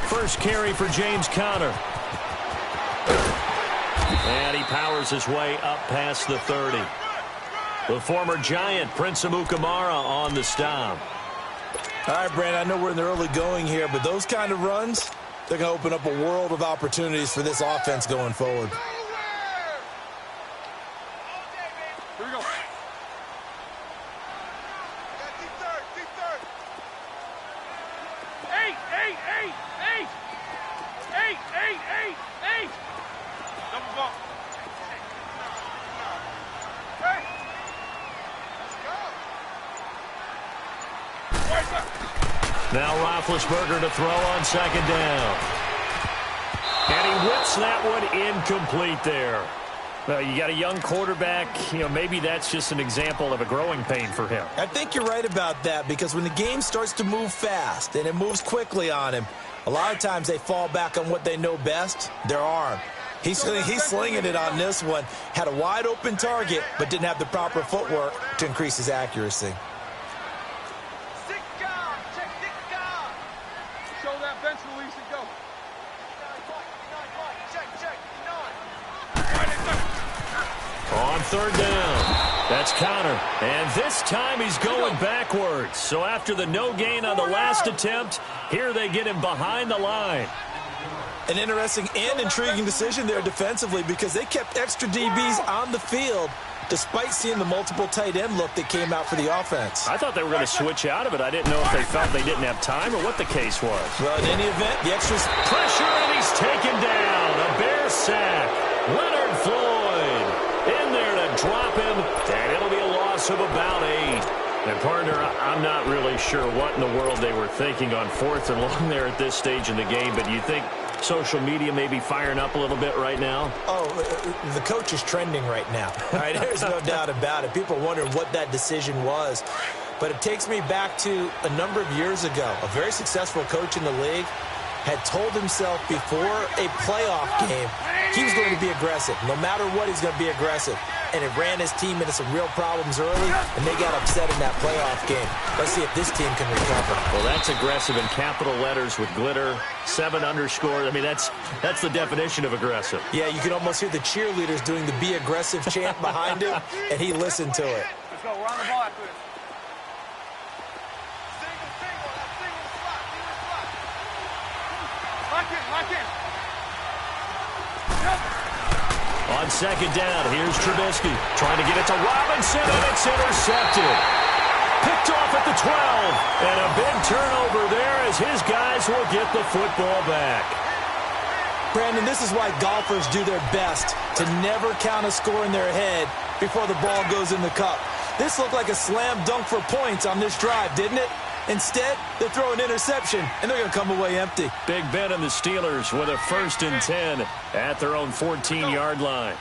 First carry for James Conner. And he powers his way up past the 30. The former Giant, Prince Amukamara, on the stop. All right, Brandon, I know we're in the early going here, but those kind of runs, they're going to open up a world of opportunities for this offense going forward. Here we go. Eight. Double ball. Now Roethlisberger to throw on second down. And he whips that one incomplete there. Well, you got a young quarterback. Maybe that's just an example of a growing pain for him. I think you're right about that, because when the game starts to move fast and it moves quickly on him, a lot of times they fall back on what they know best, their arm. He's slinging it on this one. Had a wide open target, but didn't have the proper footwork to increase his accuracy. Show that bench release and go. On third down, that's Conner. And this time he's going backwards. So after the no gain on the last attempt, here they get him behind the line. An interesting and intriguing decision there defensively, because they kept extra DBs on the field despite seeing the multiple tight end look that came out for the offense. I thought they were going to switch out of it. I didn't know if they felt they didn't have time or what the case was. Well, in any event, the extras... Pressure, and he's taken down. A Bear sack. Leonard Floyd in there to drop him, and it'll be a loss of about 8. And, partner, I'm not really sure what in the world they were thinking on 4th and long there at this stage in the game, but you think social media may be firing up a little bit right now? Oh, the coach is trending right now. All right, there's no doubt about it. People are wondering what that decision was. But it takes me back to a number of years ago. A very successful coach in the league had told himself before a playoff game he was going to be aggressive. No matter what, he's going to be aggressive. And it ran his team into some real problems early, and they got upset in that playoff game. Let's see if this team can recover. Well, that's aggressive in capital letters with glitter, 7 underscore. I mean, that's the definition of aggressive. Yeah, you can almost hear the cheerleaders doing the "Be Aggressive" chant behind him, and he listened to it. Let's go. We're on the ball after this. Lock in. On second down, here's Trubisky trying to get it to Robinson, and it's intercepted. Picked off at the 12, and a big turnover there as his guys will get the football back. Brandon, this is why golfers do their best to never count a score in their head before the ball goes in the cup. This looked like a slam dunk for points on this drive, didn't it? Instead, they throw an interception, and they're going to come away empty. Big Ben and the Steelers with a 1st and 10 at their own 14-yard line.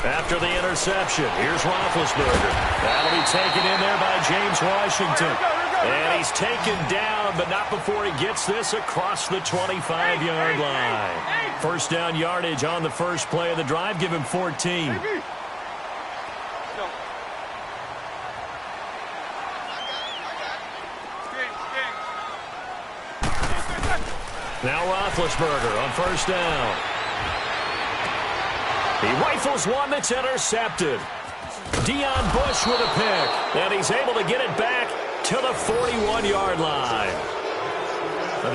After the interception, here's Roethlisberger. That'll be taken in there by James Washington. And he's taken down, but not before he gets this across the 25-yard line. First down yardage on the first play of the drive. Give him 14. Now Roethlisberger on first down. He rifles one that's intercepted. Deion Bush with a pick, and he's able to get it back to the 41-yard line.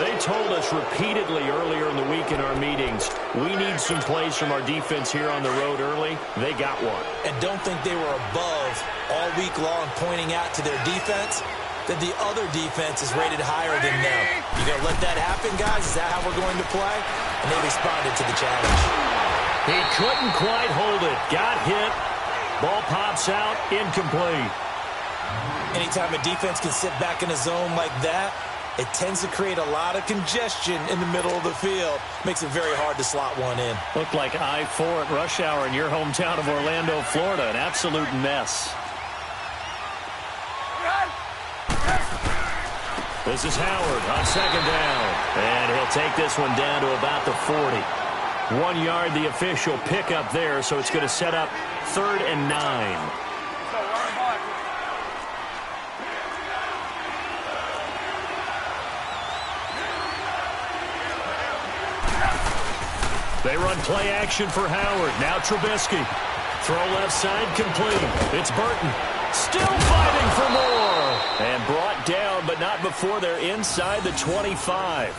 They told us repeatedly earlier in the week in our meetings, we need some plays from our defense here on the road early. They got one. And don't think they were above all week long pointing out to their defense that the other defense is rated higher than them. You going to let that happen, guys? Is that how we're going to play? And they responded to the challenge. He couldn't quite hold it. Got hit. Ball pops out. Incomplete. Anytime a defense can sit back in a zone like that, it tends to create a lot of congestion in the middle of the field. Makes it very hard to slot one in. Looked like I-4 at rush hour in your hometown of Orlando, Florida. An absolute mess. This is Howard on second down. And he'll take this one down to about the 40. 1 yard, the official pickup there, so it's going to set up 3rd and 9. They run play action for Howard. Now Trubisky. Throw left side complete. It's Burton. Still fighting for more. And brought down, but not before they're inside the 25.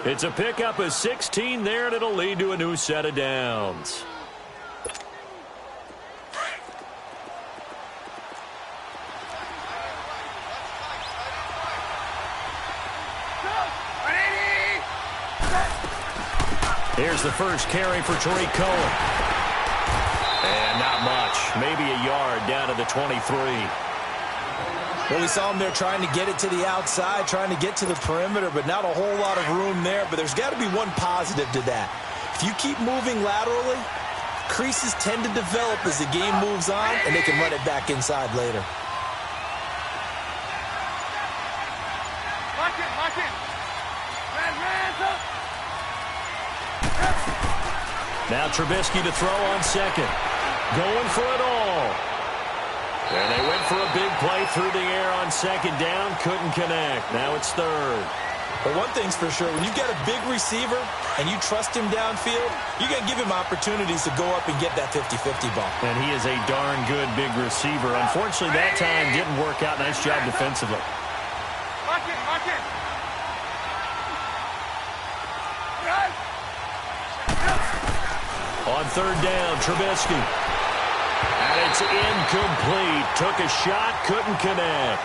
It's a pickup of 16 there, and it'll lead to a new set of downs. Here's the first carry for Tariq Cohen. And not much. Maybe a yard down to the 23. Well, we saw him there trying to get it to the outside, trying to get to the perimeter, but not a whole lot of room there. But there's got to be one positive to that. If you keep moving laterally, creases tend to develop as the game moves on, and they can run it back inside later. Lock it, lock it. Hands up. Now Trubisky to throw on second. Going for it all. And they went for a big play through the air on second down. Couldn't connect. Now it's third. But one thing's for sure, when you've got a big receiver and you trust him downfield, you got to give him opportunities to go up and get that 50-50 ball. And he is a darn good big receiver. Unfortunately, that time didn't work out. Nice job defensively. Lock it, lock it. On third down, Trubisky. And it's incomplete. Took a shot, couldn't connect.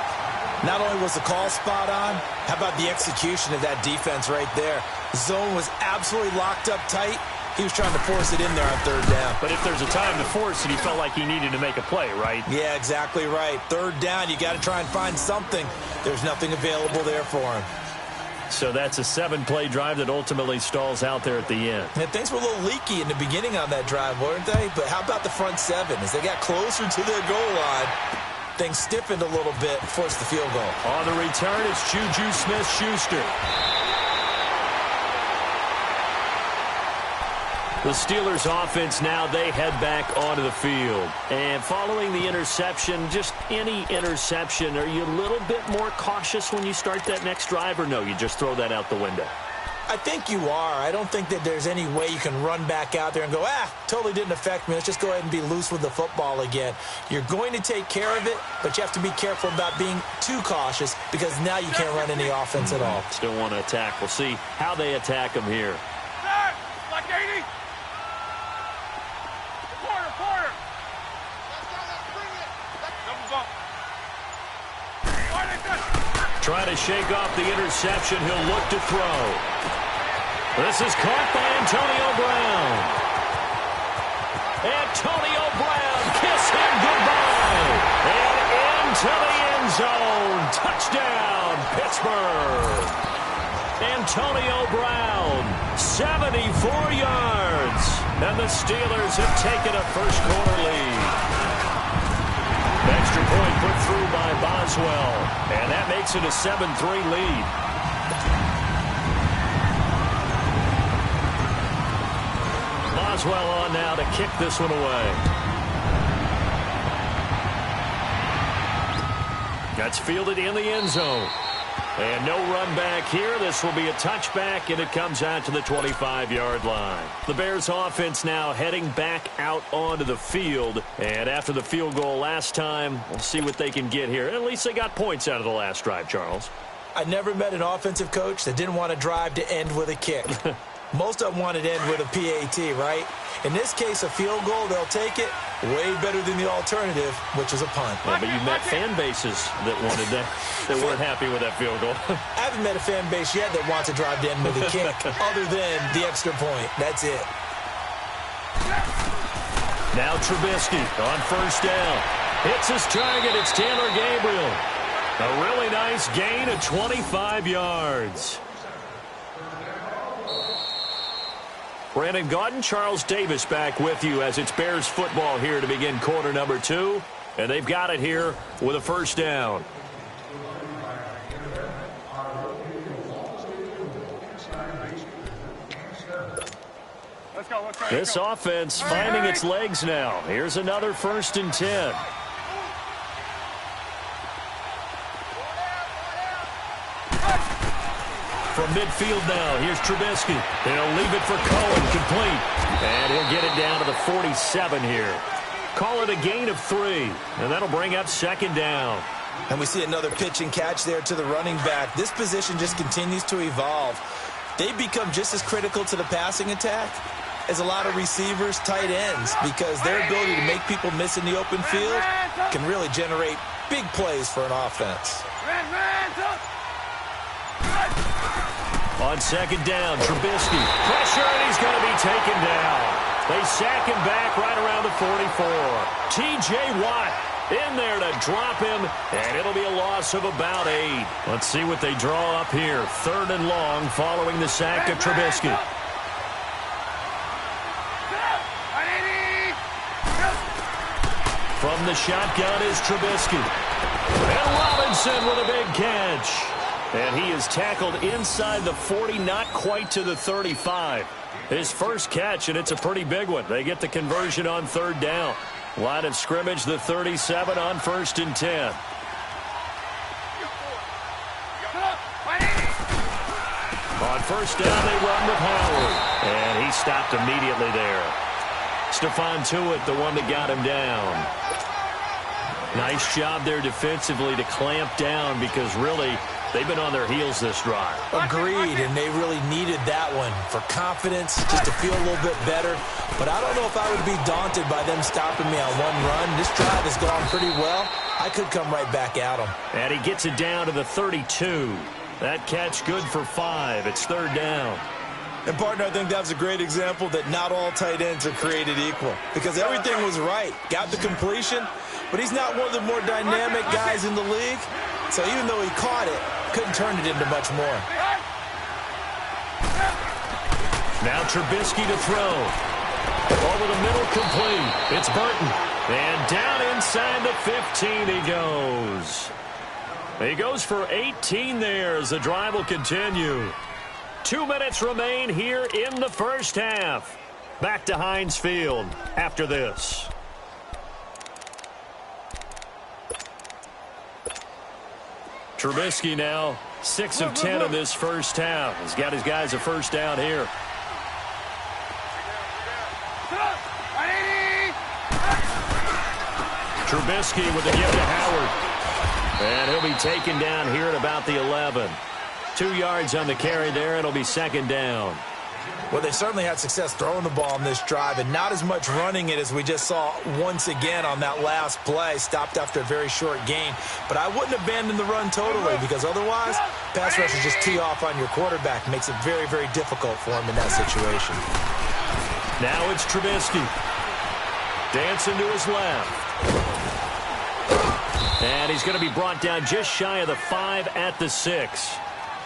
Not only was the call spot on, how about the execution of that defense right there? The zone was absolutely locked up tight. He was trying to force it in there on third down. But if there's a time to force it, he felt like he needed to make a play, right? Yeah, exactly right. Third down, you got to try and find something. There's nothing available there for him. So that's a 7-play drive that ultimately stalls out there at the end. And things were a little leaky in the beginning on that drive, weren't they? But how about the front seven? As they got closer to their goal line, things stiffened a little bit, forced the field goal. On the return, it's Juju Smith-Schuster. The Steelers offense now, they head back onto the field. And following the interception, just any interception, are you a little bit more cautious when you start that next drive, or no, you just throw that out the window? I think you are. I don't think that there's any way you can run back out there and go, totally didn't affect me. Let's just go ahead and be loose with the football again. You're going to take care of it, but you have to be careful about being too cautious because now you can't run any offense at all. Still want to attack. We'll see how they attack them here. Like 80. Quarter. Double bump. Trying to shake off the interception. He'll look to throw. This is caught by Antonio Brown. Antonio Brown, kiss him goodbye. And into the end zone. Touchdown, Pittsburgh. Antonio Brown, 74 yards. And the Steelers have taken a first-quarter lead. Extra point put through by Boswell. And that makes it a 7-3 lead. Boswell on now to kick this one away. That's fielded in the end zone. And no run back here. This will be a touchback, and it comes out to the 25-yard line. The Bears offense now heading back out onto the field. And after the field goal last time, we'll see what they can get here. At least they got points out of the last drive, Charles. I never met an offensive coach that didn't want a drive to end with a kick. Most of them wanted to end with a PAT, right? In this case, a field goal, they'll take it. Way better than the alternative, which is a punt. Yeah, but you've met fan bases that wanted that, that weren't happy with that field goal. I haven't met a fan base yet that wants a drive to end with a kick, other than the extra point. That's it. Now Trubisky on first down. Hits his target. It's Taylor Gabriel. A really nice gain of 25 yards. Brandon Gaudin, Charles Davis back with you as it's Bears football here to begin quarter number 2. And they've got it here with a first down. Let's go. This offense finding its legs now. Here's another 1st and 10. From midfield now, here's Trubisky. He'll leave it for Cohen, complete. And he'll get it down to the 47 here. Call it a gain of 3, and that'll bring up second down. And we see another pitch and catch there to the running back. This position just continues to evolve. They become just as critical to the passing attack as a lot of receivers, tight ends, because their ability to make people miss in the open field can really generate big plays for an offense. On second down, Trubisky. Pressure, and he's going to be taken down. They sack him back right around the 44. T.J. Watt in there to drop him, and it'll be a loss of about 8. Let's see what they draw up here. 3rd and long following the sack of Trubisky. From the shotgun is Trubisky. And Robinson with a big catch. And he is tackled inside the 40, not quite to the 35. His first catch, and it's a pretty big one. They get the conversion on 3rd down. Line of scrimmage, the 37 on 1st and 10. On 1st down, they run with Howard. And he stopped immediately there. Stephon Tuitt, the one that got him down. Nice job there defensively to clamp down because really they've been on their heels this drive. Agreed, and they really needed that one for confidence, just to feel a little bit better. But I don't know if I would be daunted by them stopping me on one run. This drive has gone pretty well. I could come right back at them. And he gets it down to the 32. That catch good for 5. It's 3rd down. And, partner, I think that was a great example that not all tight ends are created equal because everything was right. Got the completion, but he's not one of the more dynamic guys in the league. So even though he caught it, couldn't turn it into much more. Now Trubisky to throw. Over the middle, complete. It's Burton. And down inside the 15 he goes. He goes for 18 there as the drive will continue. 2 minutes remain here in the first half. Back to Heinz Field after this. Trubisky now 6 of 10 in this first half. He's got his guys a first down here. Trubisky with the give to Howard. And he'll be taken down here at about the 11. 2 yards on the carry there. It'll be second down. Well, they certainly had success throwing the ball in this drive and not as much running it as we just saw once again on that last play. Stopped after a very short gain. But I wouldn't abandon the run totally because otherwise, pass rushers just tee off on your quarterback. Makes it very, very difficult for him in that situation. Now it's Trubisky. Dancing to his left. And he's going to be brought down just shy of the 5 at the 6.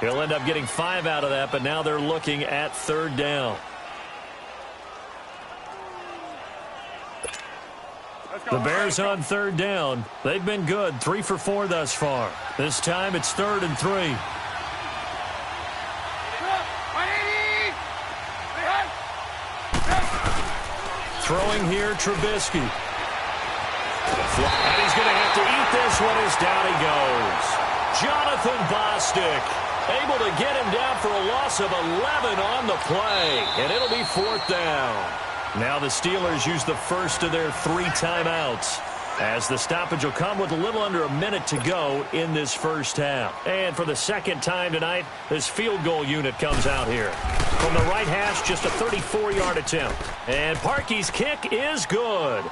He'll end up getting 5 out of that, but now they're looking at 3rd down. The Bears on 3rd down. They've been good, 3 for 4 thus far. This time it's 3rd and 3. Throwing here, Trubisky. And he's going to have to eat this one as down he goes. Jonathan Bostic able to get him down for a loss of 11 on the play. And it'll be 4th down. Now the Steelers use the first of their 3 timeouts, as the stoppage will come with a little under a minute to go in this first half. And for the second time tonight, this field goal unit comes out here. From the right hash, just a 34-yard attempt. And Parkey's kick is good.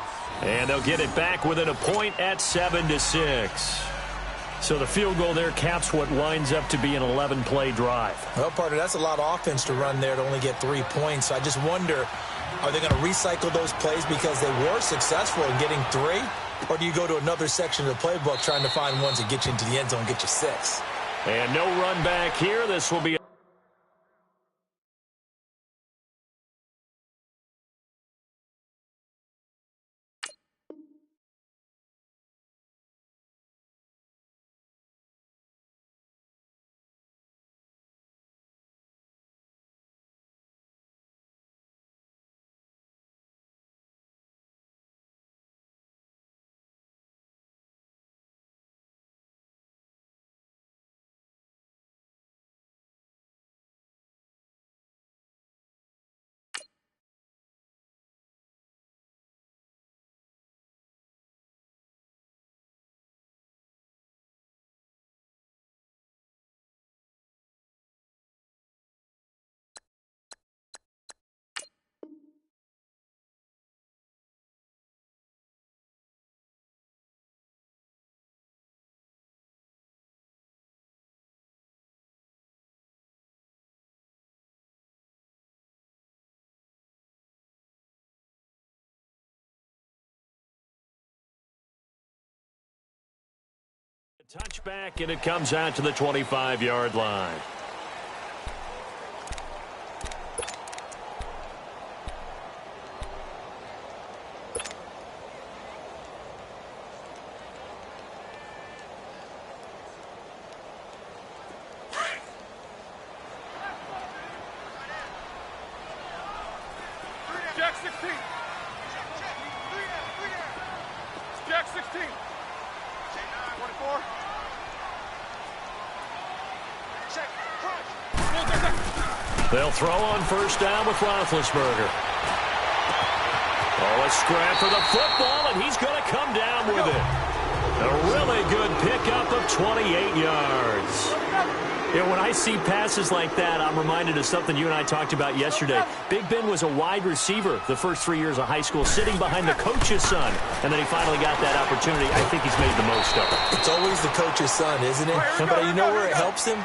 And they'll get it back within a point at 7-6. So the field goal there caps what winds up to be an 11-play drive. Well, partner, that's a lot of offense to run there to only get 3 points. I just wonder, are they going to recycle those plays because they were successful in getting 3? Or do you go to another section of the playbook trying to find ones that get you into the end zone and get you 6? And no run back here. This will be Touchback, and it comes out to the 25-yard line. Jack 16. Jack 16. 24. They'll throw on first down with Roethlisberger. Oh, a scrap for the football, and he's going to come down with it. A really good pickup of 28 yards. You know, when I see passes like that, I'm reminded of something you and I talked about yesterday. Big Ben was a wide receiver the first 3 years of high school, sitting behind the coach's son, and then he finally got that opportunity. I think he's made the most of it. It's always the coach's son, isn't it? But you know where it helps him?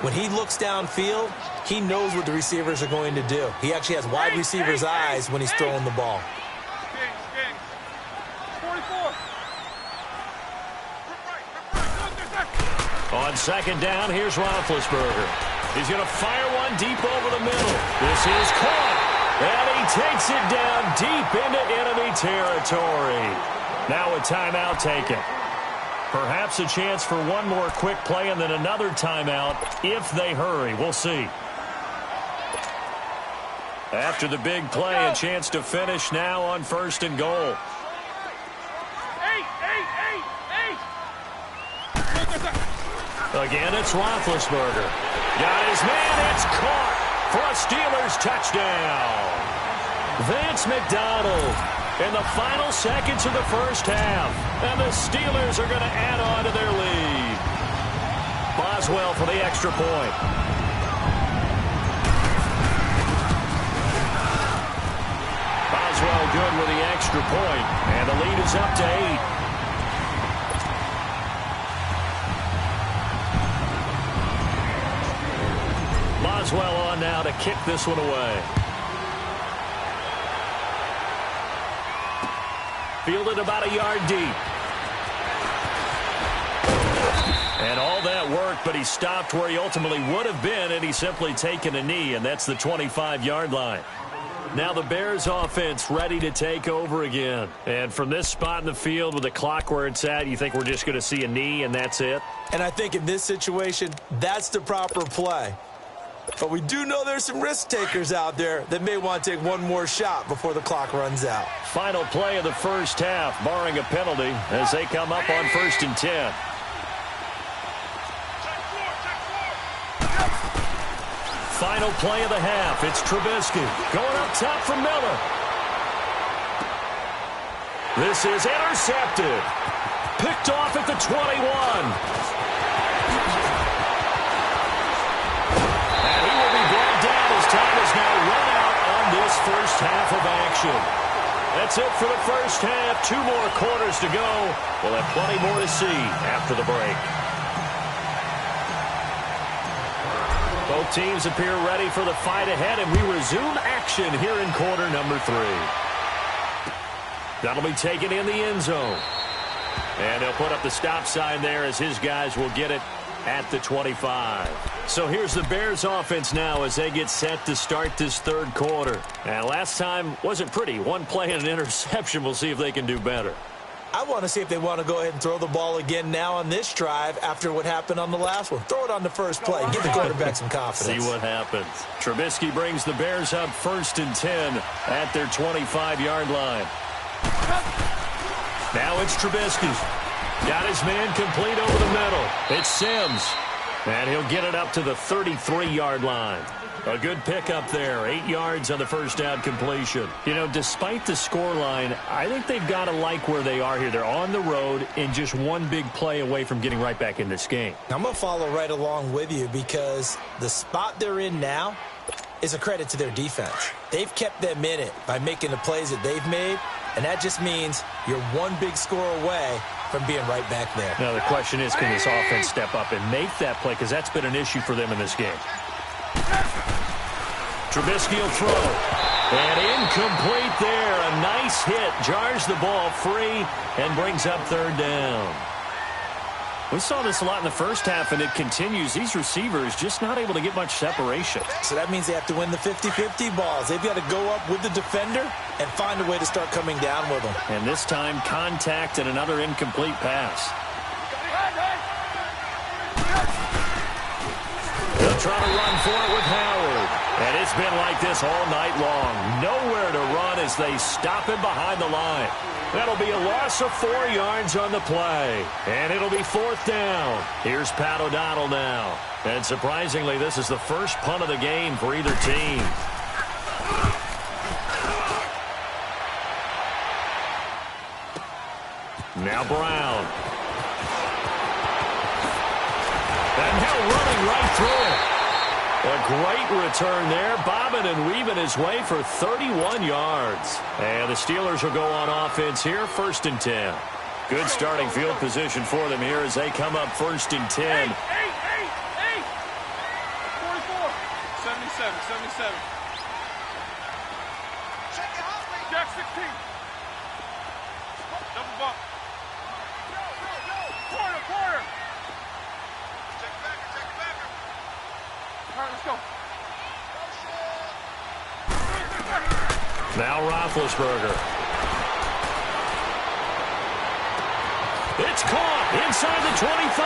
When he looks downfield, he knows what the receivers are going to do. He actually has wide receivers' eyes when he's throwing the ball. 44. On second down, here's Roethlisberger. He's going to fire one deep over the middle. This is caught, and he takes it down deep into enemy territory. Now a timeout taken. Perhaps a chance for one more quick play and then another timeout if they hurry. We'll see. After the big play, a chance to finish now on first and goal. Again, it's Roethlisberger. Got his man. It's caught for a Steelers touchdown. Vance McDonald in the final seconds of the first half. And the Steelers are going to add on to their lead. Boswell for the extra point. Boswell good with the extra point. And the lead is up to 8. Boswell on now to kick this one away. Fielded about a yard deep. And all that work, but he stopped where he ultimately would have been, and he's simply taken a knee, and that's the 25-yard line. Now the Bears offense ready to take over again. And from this spot in the field with the clock where it's at, you think we're just going to see a knee and that's it? And I think in this situation, that's the proper play. But we do know there's some risk takers out there that may want to take one more shot before the clock runs out. Final play of the first half, barring a penalty, as they come up on 1st and 10. Final play of the half. It's Trubisky going up top for Miller. This is intercepted. Picked off at the 21. Time is now run out on this first half of action. That's it for the first half. 2 more quarters to go. We'll have plenty more to see after the break. Both teams appear ready for the fight ahead, and we resume action here in quarter number 3. That'll be taken in the end zone. And they'll put up the stop sign there as his guys will get it at the 25. So here's the Bears offense now as they get set to start this third quarter. And last time wasn't pretty. One play and an interception. We'll see if they can do better. I want to see if they want to go ahead and throw the ball again now on this drive after what happened on the last one. Throw it on the first play. Give the quarterback some confidence. See what happens. Trubisky brings the Bears up 1st and 10 at their 25-yard line. Now it's Trubisky. Got his man complete over the middle. It's Sims. And he'll get it up to the 33-yard line. A good pickup there. 8 yards on the first down completion. You know, despite the scoreline, I think they've got to like where they are here. They're on the road and just one big play away from getting right back in this game. I'm going to follow right along with you because the spot they're in now is a credit to their defense. They've kept them in it by making the plays that they've made, and that just means you're one big score away from being right back there. Now the question is, can this offense step up and make that play? Because that's been an issue for them in this game. Trubisky will throw. And incomplete there. A nice hit. Jars the ball free and brings up third down. We saw this a lot in the first half, and it continues. These receivers just not able to get much separation. So that means they have to win the 50-50 balls. They've got to go up with the defender and find a way to start coming down with them. And this time, contact and another incomplete pass. They'll try to run for it with Howard. And it's been like this all night long. Nowhere to run as they stop him behind the line. That'll be a loss of 4 yards on the play. And it'll be 4th down. Here's Pat O'Donnell now. And surprisingly, this is the first punt of the game for either team. Now Brown. And now running right through it. A great return there, bobbing and weaving his way for 31 yards. And the Steelers will go on offense here, 1st and 10. Good starting field position for them here as they come up 1st and 10. 44. 77. Jack 16. Double bump. Corner. Check it back. All right, let's go. Now Roethlisberger. It's caught inside the 25.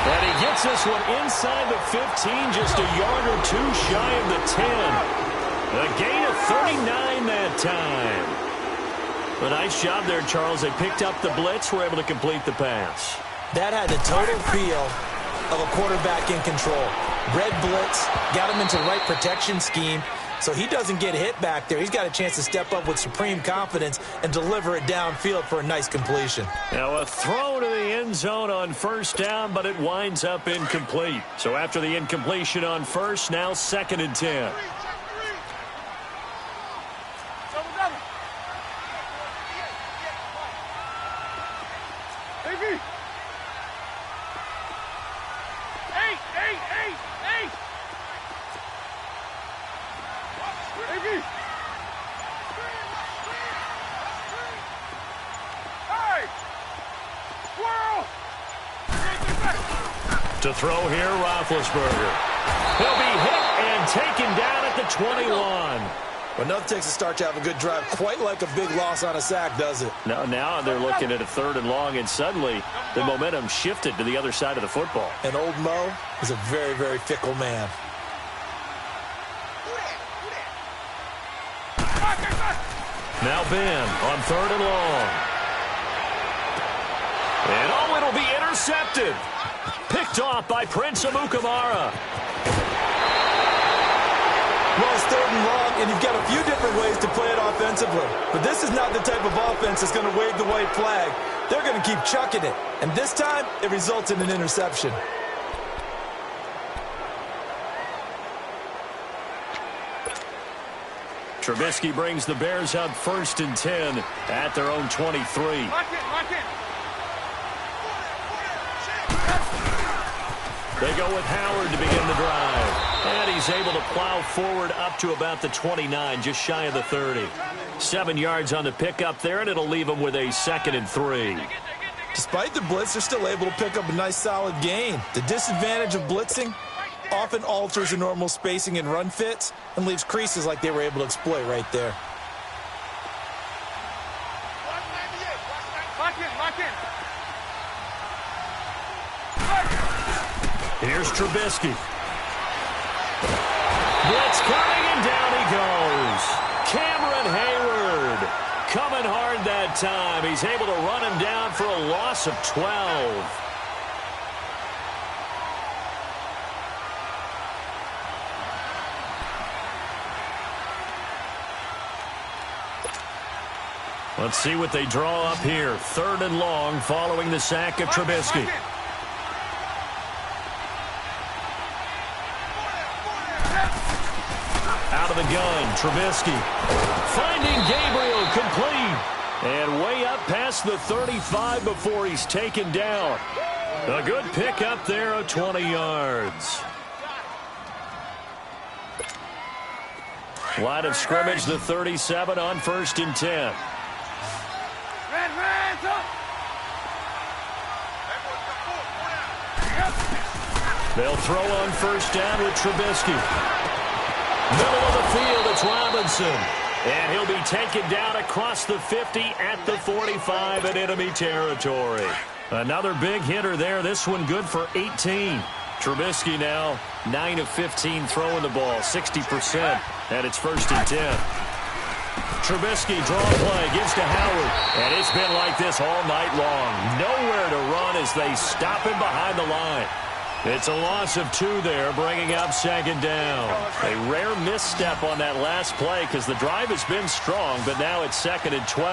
And he gets this one inside the 15, just a yard or 2 shy of the 10. A gain of 39 that time. A nice job there, Charles. They picked up the blitz, were able to complete the pass. That had the total feel of a quarterback in control. Red blitz, got him into the right protection scheme, so he doesn't get hit back there. He's got a chance to step up with supreme confidence and deliver it downfield for a nice completion. Now a throw to the end zone on 1st down, but it winds up incomplete. So after the incompletion on 1st, now 2nd and 10. To throw here, Roethlisberger. He'll be hit and taken down at the 21. Well, nothing takes a start to have a good drive quite like a big loss on a sack, does it? No, now they're looking at a 3rd and long, and suddenly the momentum shifted to the other side of the football. And old Mo is a very, very fickle man. Now Ben on 3rd and long. And it'll be intercepted. Picked off by Prince Amukamara. Well, it's 3rd and long, and you've got a few different ways to play it offensively. But this is not the type of offense that's going to wave the white flag. They're going to keep chucking it. And this time, it results in an interception. Trubisky brings the Bears up 1st and 10 at their own 23. Lock it. They go with Howard to begin the drive. And he's able to plow forward up to about the 29, just shy of the 30. 7 yards on the pickup there, and it'll leave him with a 2nd and 3. Despite the blitz, they're still able to pick up a nice solid gain. The disadvantage of blitzing often alters the normal spacing and run fits and leaves creases like they were able to exploit right there. Lock in. Here's Trubisky. Blitz coming, and down he goes. Cameron Hayward coming hard that time. He's able to run him down for a loss of 12. Let's see what they draw up here. 3rd and long following the sack of Trubisky. Out of the gun, Trubisky. Finding Gabriel, complete. And way up past the 35 before he's taken down. A good pick up there of 20 yards. Line of scrimmage, the 37 on 1st and 10. Red, up. They'll throw on first down with Trubisky. Middle of the field, it's Robinson. And he'll be taken down across the 50 at the 45 in enemy territory. Another big hitter there. This one good for 18. Trubisky now 9 of 15 throwing the ball, 60%, and it's 1st and 10. Trubisky draw play, gives to Howard, and it's been like this all night long. Nowhere to run as they stop him behind the line. It's a loss of 2 there, bringing up 2nd down. A rare misstep on that last play because the drive has been strong, but now it's 2nd and 12.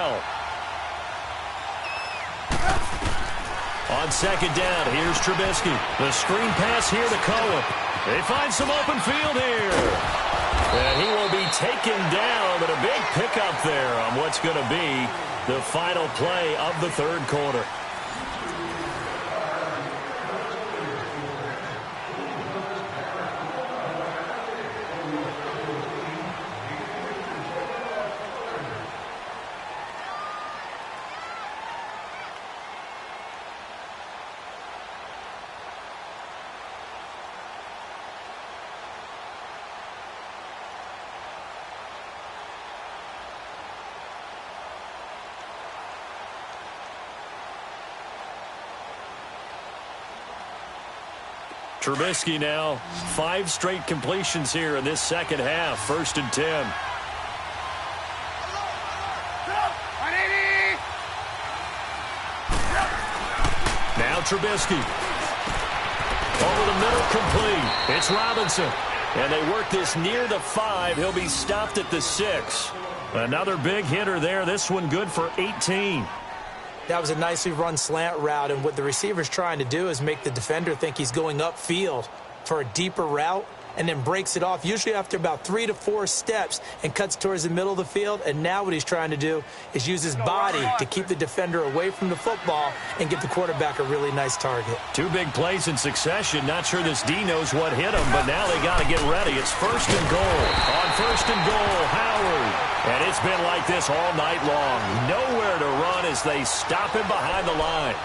On 2nd down, here's Trubisky. The screen pass here to Cohen. They find some open field here. And he will be taken down, but a big pickup there on what's going to be the final play of the 3rd quarter. Trubisky now 5 straight completions here in this second half. 1st and 10. Now Trubisky. Over the middle, complete. It's Robinson. And they work this near the 5. He'll be stopped at the 6. Another big hitter there. This one good for 18. That was a nicely run slant route, and what the receiver's trying to do is make the defender think he's going upfield for a deeper route and then breaks it off, usually after about 3 to 4 steps, and cuts towards the middle of the field. And now what he's trying to do is use his body to keep the defender away from the football and give the quarterback a really nice target. 2 big plays in succession. Not sure this D knows what hit him, but now they got to get ready. It's 1st and goal. On 1st and goal, Howard. And it's been like this all night long. Nowhere to run as they stop him behind the line.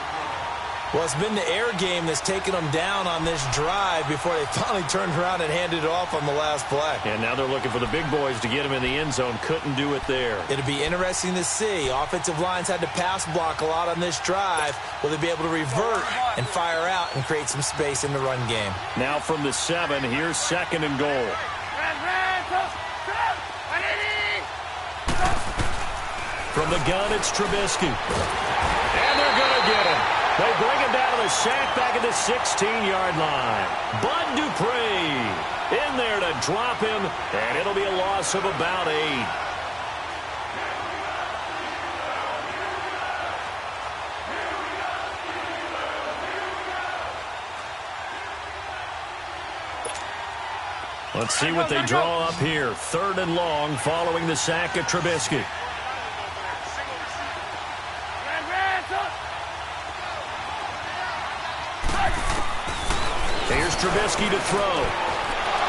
Well, it's been the air game that's taken them down on this drive before they finally turned around and handed it off on the last play. And now they're looking for the big boys to get him in the end zone. Couldn't do it there. It'll be interesting to see. Offensive lines had to pass block a lot on this drive. Will they be able to revert and fire out and create some space in the run game? Now from the 7, here's 2nd and goal. From the gun, it's Trubisky. And they're going to get him. They bring him down to the sack back at the 16-yard line. Bud Dupree in there to drop him, and it'll be a loss of about 8. Let's see what they draw up here. 3rd and long following the sack of Trubisky. Here's Trubisky to throw.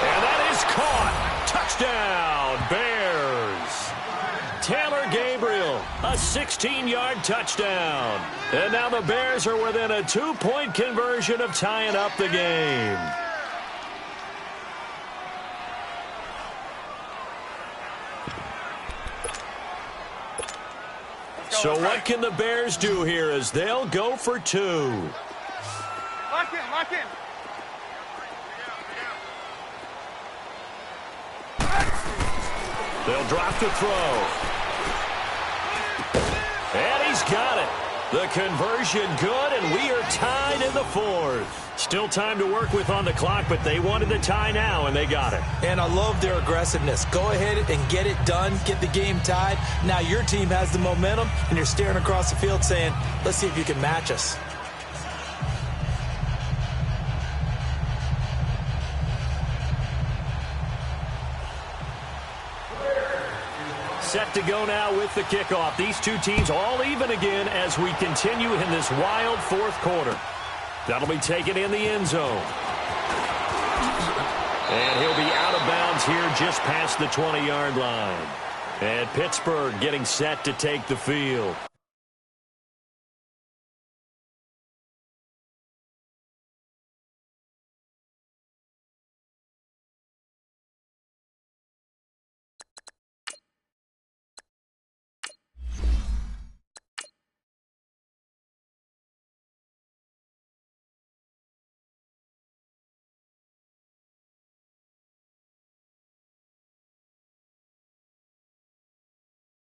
And that is caught. Touchdown, Bears. Taylor Gabriel, a 16-yard touchdown. And now the Bears are within a 2-point conversion of tying up the game. So what can the Bears do here as they'll go for 2? Lock in, lock in. They'll drop the throw. And he's got it. The conversion good, and we are tied in the 4th. Still time to work with on the clock, but they wanted the tie now, and they got it. And I love their aggressiveness. Go ahead and get it done. Get the game tied. Now your team has the momentum, and you're staring across the field saying, let's see if you can match us. Set to go now with the kickoff. These two teams all even again as we continue in this wild 4th quarter. That'll be taken in the end zone. And he'll be out of bounds here just past the 20-yard line. And Pittsburgh getting set to take the field.